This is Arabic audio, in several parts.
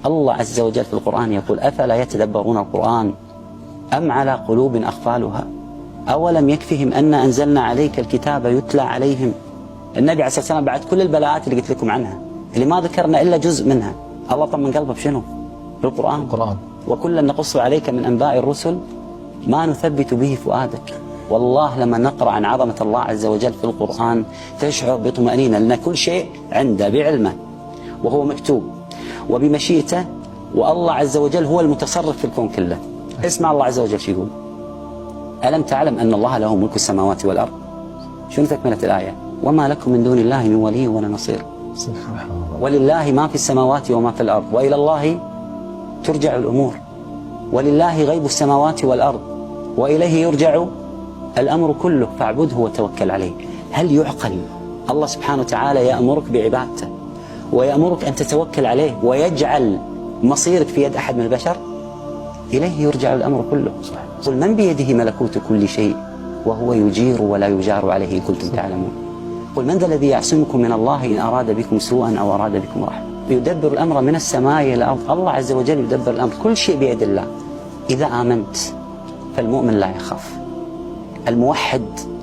الله عز وجل في القرآن يقول أفلا يتدبرون القرآن أم على قلوب أقفالها أولم يكفهم أن أنزلنا عليك الكتاب يتلى عليهم. النبي عليه الصلاة والسلام بعد كل البلاءات اللي قلت لكم عنها اللي ما ذكرنا إلا جزء منها، الله طمن قلبه بشنو؟ بالقرآن. وكلا نقص عليك من أنباء الرسل ما نثبت به فؤادك. والله لما نقرأ عن عظمة الله عز وجل في القرآن تشعر بطمأنينة، لأن كل شيء عنده بعلمه وهو مكتوب وبمشيئته، والله عز وجل هو المتصرف في الكون كله. اسمع الله عز وجل شو يقول: ألم تعلم أن الله له ملك السماوات والأرض. شنو تكملة الآية؟ وما لكم من دون الله من ولي ولا نصير. ولله ما في السماوات وما في الأرض وإلى الله ترجع الأمور. ولله غيب السماوات والأرض وإليه يرجع الأمر كله فاعبده وتوكل عليه. هل يعقل الله سبحانه وتعالى يأمرك بعبادته ويأمرك أن تتوكل عليه ويجعل مصيرك في يد أحد من البشر؟ إليه يرجع الأمر كله. قل من بيده ملكوت كل شيء وهو يجير ولا يجار عليه إن كنتم تعلمون. قل من ذا الذي يعصمكم من الله إن أراد بكم سوءا أو أراد بكم رحمة. يدبر الأمر من السماء إلى الأرض. الله عز وجل يدبر الأمر، كل شيء بيد الله. إذا آمنت فالمؤمن لا يخاف، الموحد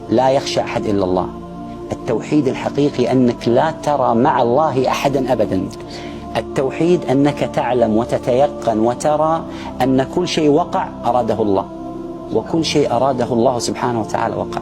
لا يخشى أحد إلا الله. التوحيد الحقيقي أنك لا ترى مع الله أحدا أبدا. التوحيد أنك تعلم وتتيقن وترى أن كل شيء وقع أراده الله، وكل شيء أراده الله سبحانه وتعالى وقع.